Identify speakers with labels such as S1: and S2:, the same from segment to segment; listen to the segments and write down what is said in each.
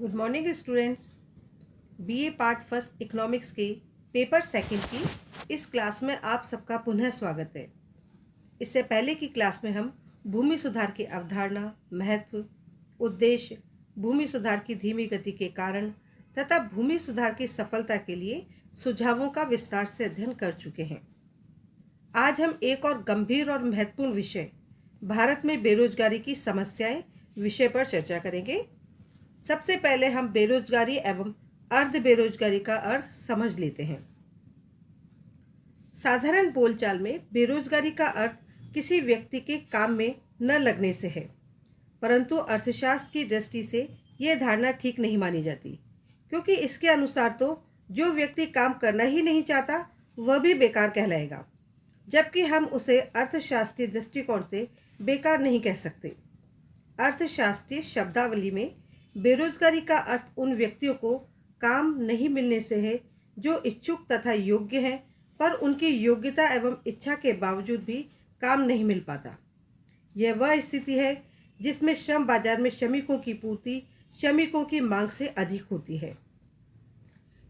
S1: Good morning students. BA part first economics के paper second की इस क्लास में आप सबका पुनः स्वागत है। इससे पहले की क्लास में हम भूमि सुधार की अवधारणा, महत्व, उद्देश्य, भूमि सुधार की धीमी गति के कारण तथा भूमि सुधार की सफलता के लिए सुझावों का विस्तार से अध्ययन कर चुके हैं। आज हम एक और गंभीर और महत्वपूर्ण विषय, भारत में बेरोजगारी की समस्याएं विषय पर चर्चा करेंगे। सबसे पहले हम बेरोजगारी एवं अर्ध बेरोजगारी का अर्थ समझ लेते हैं। साधारण बोलचाल में बेरोजगारी का अर्थ किसी व्यक्ति के काम में न लगने से है, परंतु अर्थशास्त्र की दृष्टि से यह धारणा ठीक नहीं मानी जाती, क्योंकि इसके अनुसार तो जो व्यक्ति काम करना ही नहीं चाहता वह भी बेकार कहलाएगा, जबकि हम उसे अर्थशास्त्रीय दृष्टिकोण से बेकार नहीं कह सकते। अर्थशास्त्रीय शब्दावली में बेरोजगारी का अर्थ उन व्यक्तियों को काम नहीं मिलने से है जो इच्छुक तथा योग्य हैं, पर उनकी योग्यता एवं इच्छा के बावजूद भी काम नहीं मिल पाता। यह वह स्थिति है जिसमें श्रम बाजार में श्रमिकों की पूर्ति श्रमिकों की मांग से अधिक होती है।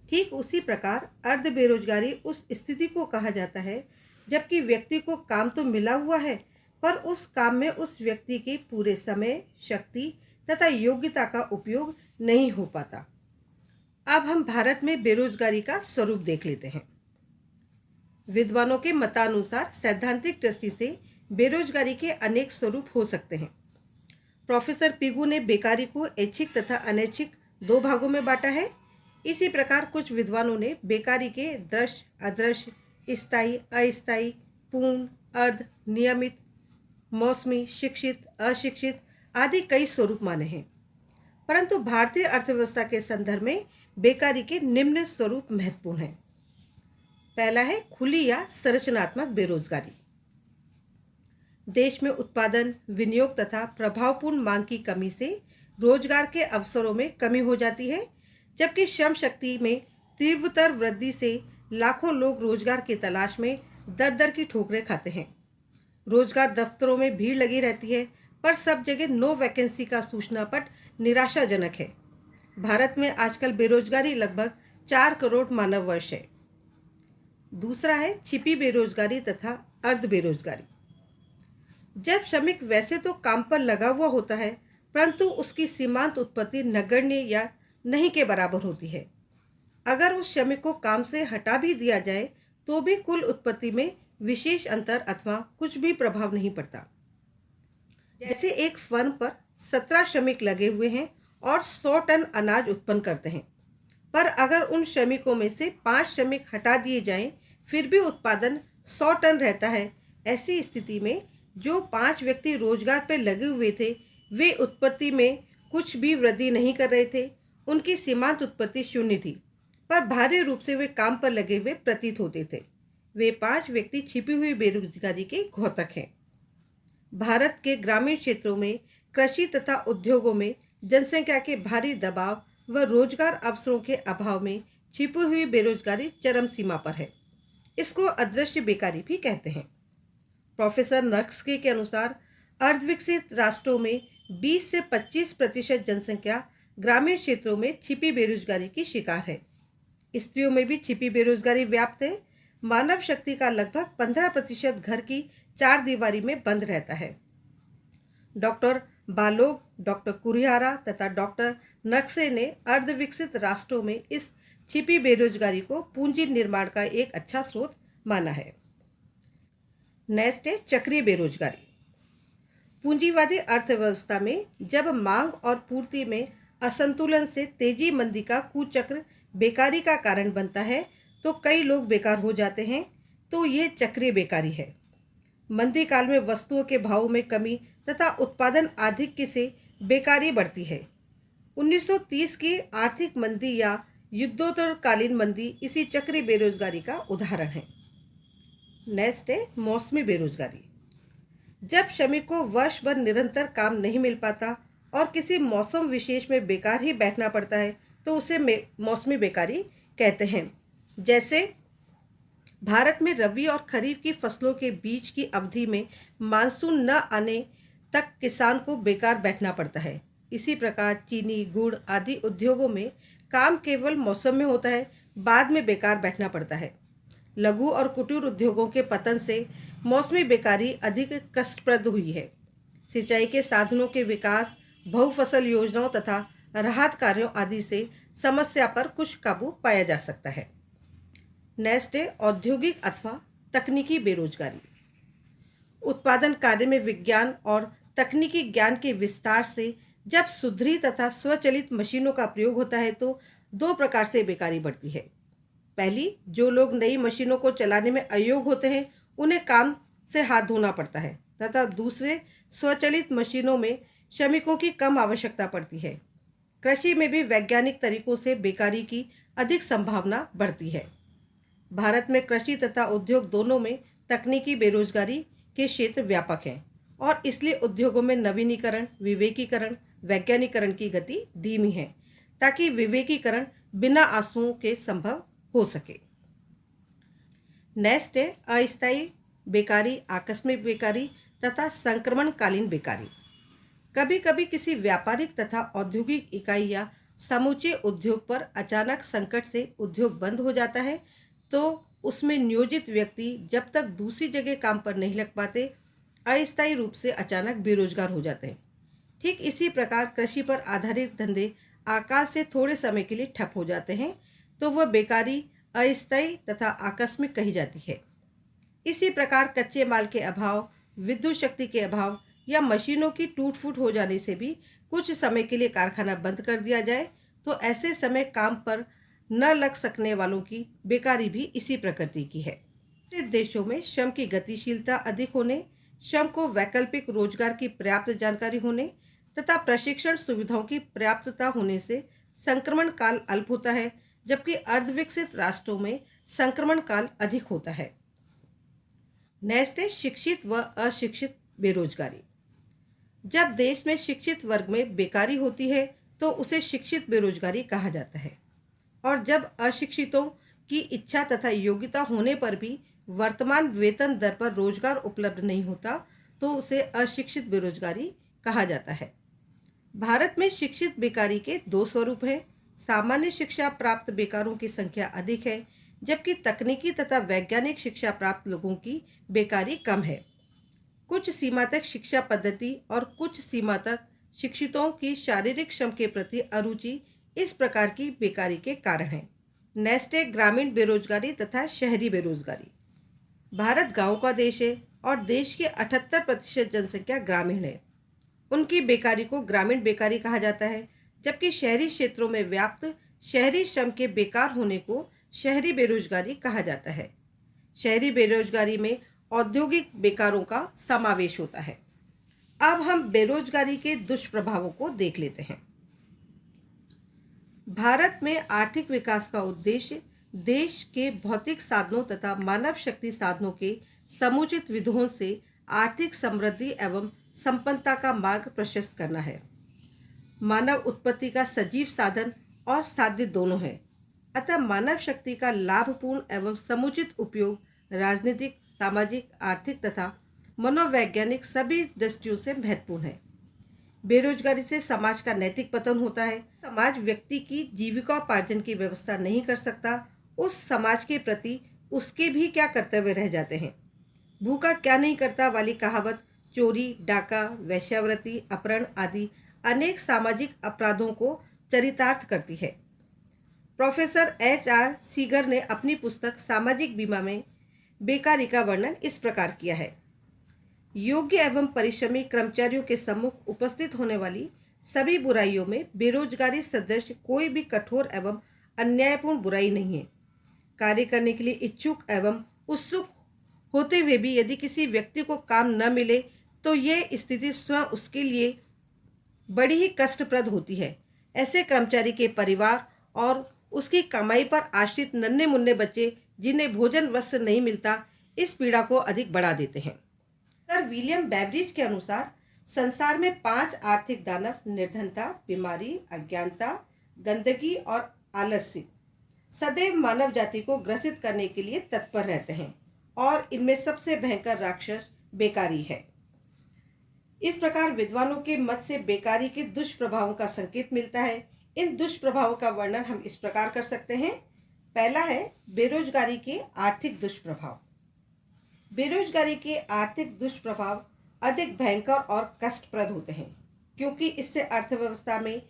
S1: ठीक उसी प्रकार अर्ध बेरोजगारी उस स्थिति को कहा जाता है जबकि व्यक्ति को काम तो मिला हुआ है, पर उस काम में उस व्यक्ति के पूरे समय, शक्ति तथा योग्यता का उपयोग नहीं हो पाता। अब हम भारत में बेरोजगारी का स्वरूप देख लेते हैं। विद्वानों के मतानुसार सैद्धांतिक दृष्टि से बेरोजगारी के अनेक स्वरूप हो सकते हैं। प्रोफेसर पिगू ने बेकारी को ऐच्छिक तथा अनैच्छिक दो भागों में बांटा है। इसी प्रकार कुछ विद्वानों ने बेकारी के दृश्य, अदृश्य, स्थायी, अस्थायी, पूर्ण, अर्ध, नियमित, मौसमी, शिक्षित, अशिक्षित आदि कई स्वरूप माने हैं। परंतु भारतीय अर्थव्यवस्था के संदर्भ में बेकारी के निम्न स्वरूप महत्वपूर्ण हैं। पहला है खुली या संरचनात्मक बेरोजगारी। देश में उत्पादन, विनियोग तथा प्रभावपूर्ण मांग की कमी से रोजगार के अवसरों में कमी हो जाती है, जबकि श्रम शक्ति में तीव्रतर वृद्धि से लाखों लोग रोजगार की तलाश में दर दर की ठोकरें खाते हैं। रोजगार दफ्तरों में भीड़ लगी रहती है, पर सब जगह नो वैकेंसी का सूचना पट निराशाजनक है। भारत में आजकल बेरोजगारी लगभग 4 करोड़ मानव वर्ष है। दूसरा है छिपी बेरोजगारी तथा अर्ध बेरोजगारी। जब श्रमिक वैसे तो काम पर लगा हुआ होता है, परंतु उसकी सीमांत उत्पत्ति नगण्य या नहीं के बराबर होती है। अगर उस श्रमिक को काम से हटा भी दिया जाए तो भी कुल उत्पत्ति में विशेष अंतर अथवा कुछ भी प्रभाव नहीं पड़ता। जैसे एक फर्म पर 17 श्रमिक लगे हुए हैं और 100 टन अनाज उत्पन्न करते हैं, पर अगर उन श्रमिकों में से 5 श्रमिक हटा दिए जाएं, फिर भी उत्पादन 100 टन रहता है। ऐसी स्थिति में जो 5 व्यक्ति रोजगार पर लगे हुए थे, वे उत्पत्ति में कुछ भी वृद्धि नहीं कर रहे थे। उनकी सीमांत उत्पत्ति शून्य थी, पर भारी रूप से वे काम पर लगे हुए प्रतीत होते थे। वे 5 व्यक्ति छिपी हुई बेरोजगारी के घोतक हैं। भारत के ग्रामीण क्षेत्रों में कृषि तथा उद्योगों में जनसंख्या के भारी दबाव व रोजगार अवसरों के अभाव में छिपी हुई बेरोजगारी चरम सीमा पर है। इसको अदृश्य बेकारी भी कहते हैं। प्रोफेसर नर्स्के के अनुसार अर्धविकसित राष्ट्रों में 20 से 25% जनसंख्या ग्रामीण क्षेत्रों में छिपी बेरोजगारी की शिकार है। स्त्रियों में भी छिपी बेरोजगारी व्याप्त है। मानव शक्ति का लगभग 15% घर की 4 दीवारी में बंद रहता है। डॉक्टर बालोग, डॉक्टर कुरिहारा तथा डॉक्टर नक्से ने अर्धविकसित राष्ट्रों में इस छिपी बेरोजगारी को पूंजी निर्माण का एक अच्छा स्रोत माना है। नेक्स्ट है चक्रीय बेरोजगारी। पूंजीवादी अर्थव्यवस्था में जब मांग और पूर्ति में असंतुलन से तेजी मंदी का कुचक्र बेकारी का कारण बनता है, तो कई लोग बेकार हो जाते हैं, तो ये चक्रीय बेकारी है। मंदी काल में वस्तुओं के भाव में कमी तथा उत्पादन आधिक्य से बेकारी बढ़ती है। 1930 की आर्थिक मंदी या युद्धोत्तरकालीन मंदी इसी चक्रीय बेरोजगारी का उदाहरण है। नेक्स्ट है मौसमी बेरोजगारी। जब श्रमिक को वर्ष भर निरंतर काम नहीं मिल पाता और किसी मौसम विशेष में बेकार ही बैठना पड़ता है, तो उसे मौसमी बेकारी कहते हैं। जैसे भारत में रबी और खरीफ की फसलों के बीच की अवधि में मानसून न आने तक किसान को बेकार बैठना पड़ता है। इसी प्रकार चीनी, गुड़ आदि उद्योगों में काम केवल मौसम में होता है, बाद में बेकार बैठना पड़ता है। लघु और कुटीर उद्योगों के पतन से मौसमी बेकारी अधिक कष्टप्रद हुई है। सिंचाई के साधनों के विकास, बहुफसल योजनाओं तथा राहत कार्यों आदि से समस्या पर कुछ काबू पाया जा सकता है। नेक्स्ट है औद्योगिक अथवा तकनीकी बेरोजगारी। उत्पादन कार्य में विज्ञान और तकनीकी ज्ञान के विस्तार से जब सुधरी तथा स्वचालित मशीनों का प्रयोग होता है तो दो प्रकार से बेकारी बढ़ती है। पहली, जो लोग नई मशीनों को चलाने में अयोग्य होते हैं उन्हें काम से हाथ धोना पड़ता है, तथा दूसरे, स्वचालित मशीनों में श्रमिकों की कम आवश्यकता पड़ती है। कृषि में भी वैज्ञानिक तरीकों से बेकारी की अधिक संभावना बढ़ती है। भारत में कृषि तथा उद्योग दोनों में तकनीकी बेरोजगारी के क्षेत्र व्यापक हैं और इसलिए उद्योगों में नवीनीकरण, विवेकीकरण, वैज्ञानिकरण की गति धीमी है ताकि विवेकीकरण बिना आंसुओं के संभव हो सके। नेक्स्ट है अस्थायी बेकारी, आकस्मिक बेकारी तथा संक्रमणकालीन बेकारी। कभी कभी किसी व्यापारिक तथा औद्योगिक इकाई या समूचे उद्योग पर अचानक संकट से उद्योग बंद हो जाता है तो उसमें नियोजित व्यक्ति जब तक दूसरी जगह काम पर नहीं लग पाते अस्थायी रूप से अचानक बेरोजगार हो जाते हैं। ठीक इसी प्रकार कृषि पर आधारित धंधे आकाश से थोड़े समय के लिए ठप हो जाते हैं तो वह बेकारी अस्थायी तथा आकस्मिक कही जाती है। इसी प्रकार कच्चे माल के अभाव, विद्युत शक्ति के अभाव या मशीनों की टूट फूट हो जाने से भी कुछ समय के लिए कारखाना बंद कर दिया जाए तो ऐसे समय काम पर न लग सकने वालों की बेकारी भी इसी प्रकृति की है। विकसित देशों में श्रम की गतिशीलता अधिक होने, श्रम को वैकल्पिक रोजगार की पर्याप्त जानकारी होने तथा प्रशिक्षण सुविधाओं की पर्याप्तता होने से संक्रमण काल अल्प होता है, जबकि अर्धविकसित राष्ट्रों में संक्रमण काल अधिक होता है। नेक्स्ट है शिक्षित व अशिक्षित बेरोजगारी। जब देश में शिक्षित वर्ग में बेकारी होती है तो उसे शिक्षित बेरोजगारी कहा जाता है, और जब अशिक्षितों की इच्छा तथा योग्यता होने पर भी वर्तमान वेतन दर पर रोजगार उपलब्ध नहीं होता तो उसे अशिक्षित बेरोजगारी कहा जाता है। भारत में शिक्षित बेकारी के दो स्वरूप हैं। सामान्य शिक्षा प्राप्त बेकारों की संख्या अधिक है, जबकि तकनीकी तथा वैज्ञानिक शिक्षा प्राप्त लोगों की बेकारी कम है। कुछ सीमा तक शिक्षा पद्धति और कुछ सीमा तक शिक्षितों की शारीरिक श्रम के प्रति अरुचि इस प्रकार की बेकारी के कारण है। नेक्स्ट है ग्रामीण बेरोजगारी तथा शहरी बेरोजगारी। भारत गांव का देश है और देश की 78% जनसंख्या ग्रामीण है। उनकी बेकारी को ग्रामीण बेकारी कहा जाता है, जबकि शहरी क्षेत्रों में व्याप्त शहरी श्रम के बेकार होने को शहरी बेरोजगारी कहा जाता है। शहरी बेरोजगारी में औद्योगिक बेकारों का समावेश होता है। अब हम बेरोजगारी के दुष्प्रभावों को देख लेते हैं। भारत में आर्थिक विकास का उद्देश्य देश के भौतिक साधनों तथा मानव शक्ति साधनों के समुचित विधों से आर्थिक समृद्धि एवं संपन्नता का मार्ग प्रशस्त करना है। मानव उत्पत्ति का सजीव साधन और साध्य दोनों है, अतः मानव शक्ति का लाभपूर्ण एवं समुचित उपयोग राजनीतिक, सामाजिक, आर्थिक तथा मनोवैज्ञानिक सभी दृष्टियों से महत्वपूर्ण है। बेरोजगारी से समाज का नैतिक पतन होता है। समाज व्यक्ति की जीविकोपार्जन की व्यवस्था नहीं कर सकता, उस समाज के प्रति उसके भी क्या कर्तव्य रह जाते हैं। भूखा क्या नहीं करता वाली कहावत चोरी, डाका, वेश्यावृत्ति, अपहरण आदि अनेक सामाजिक अपराधों को चरितार्थ करती है। प्रोफेसर HR सीगर ने अपनी पुस्तक सामाजिक बीमा में बेकारी का वर्णन इस प्रकार किया है। योग्य एवं परिश्रमी कर्मचारियों के सम्मुख उपस्थित होने वाली सभी बुराइयों में बेरोजगारी सदृश कोई भी कठोर एवं अन्यायपूर्ण बुराई नहीं है। कार्य करने के लिए इच्छुक एवं उत्सुक होते हुए भी यदि किसी व्यक्ति को काम न मिले तो यह स्थिति स्वयं उसके लिए बड़ी ही कष्टप्रद होती है। ऐसे कर्मचारी के परिवार और उसकी कमाई पर आश्रित नन्हे मुन्ने बच्चे जिन्हें भोजन वस्त्र नहीं मिलता इस पीड़ा को अधिक बढ़ा देते हैं। सर विलियम बेवरिज के अनुसार संसार में 5 आर्थिक दानव निर्धनता, बीमारी, अज्ञानता, गंदगी और आलस्य सदैव मानव जाति को ग्रसित करने के लिए तत्पर रहते हैं और इनमें सबसे भयंकर राक्षस बेकारी है। इस प्रकार विद्वानों के मत से बेकारी के दुष्प्रभावों का संकेत मिलता है। इन दुष्प्रभावों का वर्णन हम इस प्रकार कर सकते हैं। पहला है बेरोजगारी के आर्थिक दुष्प्रभाव। बेरोजगारी के आर्थिक दुष्प्रभाव अधिक भयंकर और कष्टप्रद होते हैं, क्योंकि इससे अर्थव्यवस्था में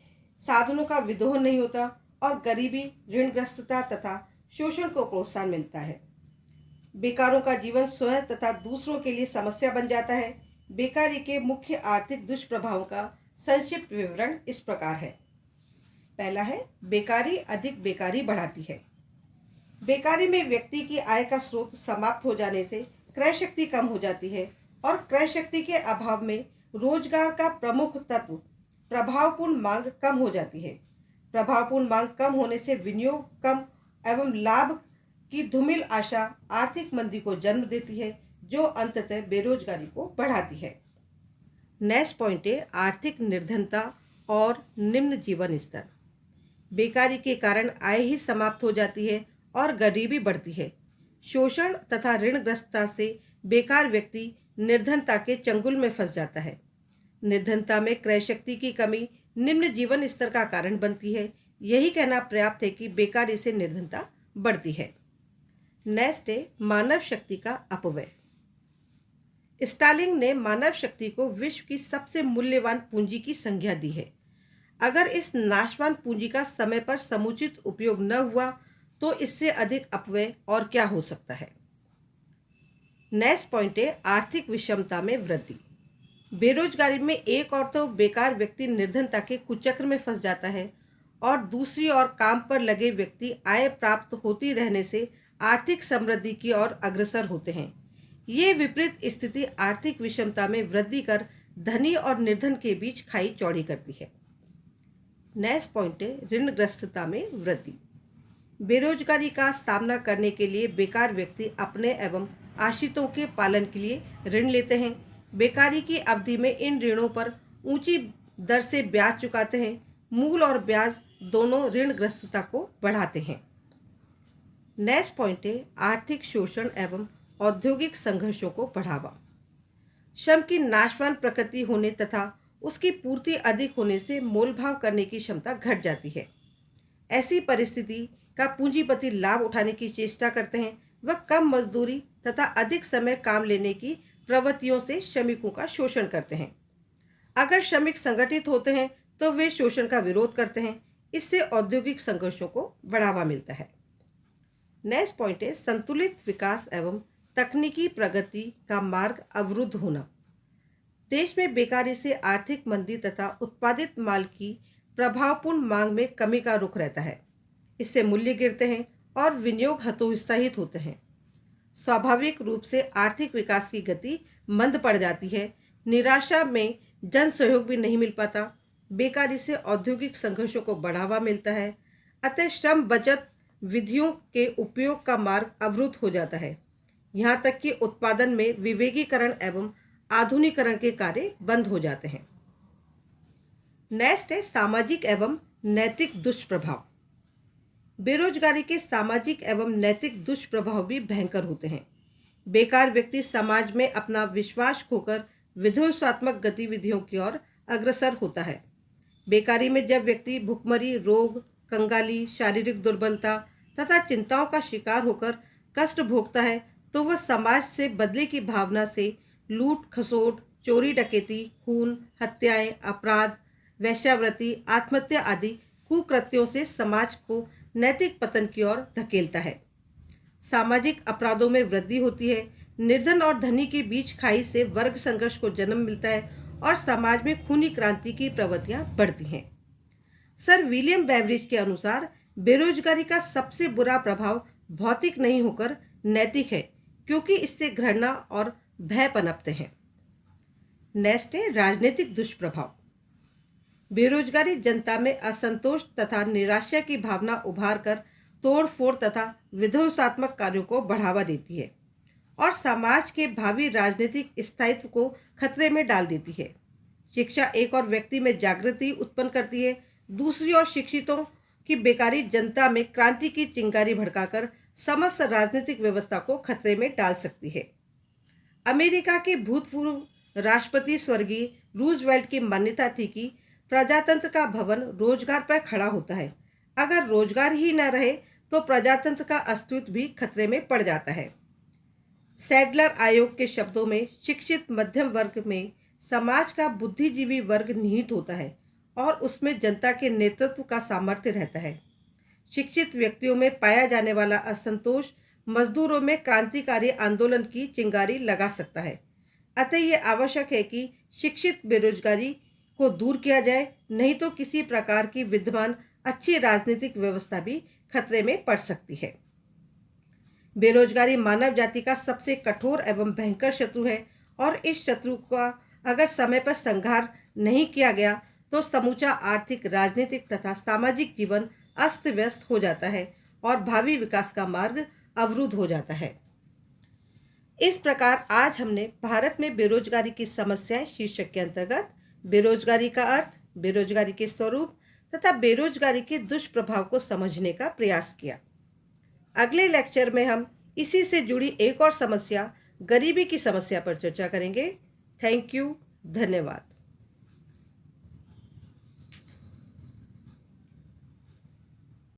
S1: साधनों का विदोहन नहीं होता और गरीबी, ऋणग्रस्तता तथा शोषण को प्रोत्साहन मिलता है। बेकारों का जीवन स्वयं तथा दूसरों के लिए समस्या बन जाता है। बेकारी के मुख्य आर्थिक दुष्प्रभावों का संक्षिप्त विवरण इस प्रकार है। पहला है बेकारी अधिक बेकारी बढ़ाती है। बेकारी में व्यक्ति की आय का स्रोत समाप्त हो जाने से क्रय शक्ति कम हो जाती है और क्रय शक्ति के अभाव में रोजगार का प्रमुख तत्व प्रभावपूर्ण मांग कम हो जाती है। प्रभावपूर्ण मांग कम होने से विनियोग कम एवं लाभ की धूमिल आशा आर्थिक मंदी को जन्म देती है, जो अंततः बेरोजगारी को बढ़ाती है। नेक्स्ट पॉइंट है आर्थिक निर्धनता और निम्न जीवन स्तर। बेकारी के कारण आय ही समाप्त हो जाती है और गरीबी बढ़ती है। शोषण तथा ऋणग्रस्तता से बेकार व्यक्ति निर्धनता के चंगुल में फंस जाता है। निर्धनता में क्रय शक्ति की कमी निम्न जीवन स्तर का कारण बनती है। यही कहना पर्याप्त है कि बेकारी से निर्धनता बढ़ती है। नेक्स्ट है मानव शक्ति का अपव्यय। स्टालिन ने मानव शक्ति को विश्व की सबसे मूल्यवान पूंजी की संज्ञा दी है। अगर इस नाशवान पूंजी का समय पर समुचित उपयोग न हुआ तो इससे अधिक अपव्यय और क्या हो सकता है। नेक्स्ट पॉइंट है आर्थिक विषमता में वृद्धि। बेरोजगारी में एक और तो बेकार व्यक्ति निर्धनता के कुचक्र में फंस जाता है और दूसरी ओर काम पर लगे व्यक्ति आय प्राप्त होती रहने से आर्थिक समृद्धि की ओर अग्रसर होते हैं। ये विपरीत स्थिति आर्थिक विषमता में वृद्धि कर धनी और निर्धन के बीच खाई चौड़ी करती है। नेक्स्ट पॉइंट है ऋणग्रस्तता में वृद्धि। बेरोजगारी का सामना करने के लिए बेकार व्यक्ति अपने एवं आश्रितों के पालन के लिए ऋण लेते हैं। बेकारी की अवधि में इन ऋणों पर ऊंची दर से ब्याज चुकाते हैं। मूल और ब्याज दोनों ऋणग्रस्तता को बढ़ाते हैं। नेक्स्ट पॉइंट है आर्थिक शोषण एवं औद्योगिक संघर्षों को बढ़ावा। श्रम की नाशवान प्रकृति होने तथा उसकी पूर्ति अधिक होने से मोलभाव करने की क्षमता घट जाती है। ऐसी परिस्थिति का पूंजीपति लाभ उठाने की चेष्टा करते हैं। वह कम मजदूरी तथा अधिक समय काम लेने की प्रवृत्तियों से श्रमिकों का शोषण करते हैं। अगर श्रमिक संगठित होते हैं तो वे शोषण का विरोध करते हैं। इससे औद्योगिक संघर्षों को बढ़ावा मिलता है। नेक्स्ट पॉइंट है संतुलित विकास एवं तकनीकी प्रगति का मार्ग अवरुद्ध होना। देश में बेकारी से आर्थिक मंदी तथा उत्पादित माल की प्रभावपूर्ण मांग में कमी का रुख रहता है। इससे मूल्य गिरते हैं और विनियोग हतोत्साहित होते हैं। स्वाभाविक रूप से आर्थिक विकास की गति मंद पड़ जाती है। निराशा में जन सहयोग भी नहीं मिल पाता। बेकारी से औद्योगिक संघर्षों को बढ़ावा मिलता है। अतः श्रम बचत विधियों के उपयोग का मार्ग अवरुद्ध हो जाता है। यहाँ तक कि उत्पादन में विवेकीकरण एवं आधुनिकीकरण के कार्य बंद हो जाते हैं। नेक्स्ट है सामाजिक एवं नैतिक दुष्प्रभाव। बेरोजगारी के सामाजिक एवं नैतिक दुष्प्रभाव भी भयंकर होते हैं। बेकार व्यक्ति समाज में अपना विश्वास खोकर विध्वंसात्मक गतिविधियों की ओर अग्रसर होता है। बेकारी में जब व्यक्ति भुखमरी, रोग, कंगाली, शारीरिक दुर्बलता तथा चिंताओं का शिकार होकर कष्ट भोगता है तो वह समाज से बदले की भावना से लूट खसोट, चोरी डकैती, खून, हत्याएं, अपराध, वेश्यावृत्ति, आत्महत्या आदि कुकृत्यों से समाज को नैतिक पतन की ओर धकेलता है। सामाजिक अपराधों में वृद्धि होती है। निर्धन और धनी के बीच खाई से वर्ग संघर्ष को जन्म मिलता है और समाज में खूनी क्रांति की प्रवृत्तियां बढ़ती हैं। सर विलियम बेवरिज के अनुसार बेरोजगारी का सबसे बुरा प्रभाव भौतिक नहीं होकर नैतिक है, क्योंकि इससे घृणा और भय पनपते हैं। नेक्स्ट है राजनीतिक दुष्प्रभाव। बेरोजगारी जनता में असंतोष तथा निराशा की भावना उभार कर तोड़फोड़ तथा विध्वंसात्मक कार्यों को बढ़ावा देती है और समाज के भावी राजनीतिक स्थायित्व को खतरे में डाल देती है। शिक्षा एक और व्यक्ति में जागृति उत्पन्न करती है, दूसरी ओर शिक्षितों की बेकारी जनता में क्रांति की चिंगारी भड़काकर समस्त राजनीतिक व्यवस्था को खतरे में डाल सकती है। अमेरिका के भूतपूर्व राष्ट्रपति स्वर्गीय रूजवेल्ट की मान्यता थी कि प्रजातंत्र का भवन रोजगार पर खड़ा होता है। अगर रोजगार ही न रहे तो प्रजातंत्र का अस्तित्व भी खतरे में पड़ जाता है। सैडलर आयोग के शब्दों में शिक्षित मध्यम वर्ग में समाज का बुद्धिजीवी वर्ग निहित होता है और उसमें जनता के नेतृत्व का सामर्थ्य रहता है। शिक्षित व्यक्तियों में पाया जाने वाला असंतोष मजदूरों में क्रांतिकारी आंदोलन की चिंगारी लगा सकता है। अतः यह आवश्यक है कि शिक्षित बेरोजगारी को दूर किया जाए, नहीं तो किसी प्रकार की विद्यमान अच्छी राजनीतिक व्यवस्था भी खतरे में पड़ सकती है। बेरोजगारी मानव जाति का सबसे कठोर एवं भयंकर शत्रु है और इस शत्रु का अगर समय पर संहार नहीं किया गया तो समूचा आर्थिक, राजनीतिक तथा सामाजिक जीवन अस्त व्यस्त हो जाता है और भावी विकास का मार्ग अवरुद्ध हो जाता है। इस प्रकार आज हमने भारत में बेरोजगारी की समस्याएं शीर्षक के अंतर्गत बेरोजगारी का अर्थ, बेरोजगारी के स्वरूप तथा बेरोजगारी के दुष्प्रभाव को समझने का प्रयास किया। अगले लेक्चर में हम इसी से जुड़ी एक और समस्या, गरीबी की समस्या पर चर्चा करेंगे। थैंक यू, धन्यवाद।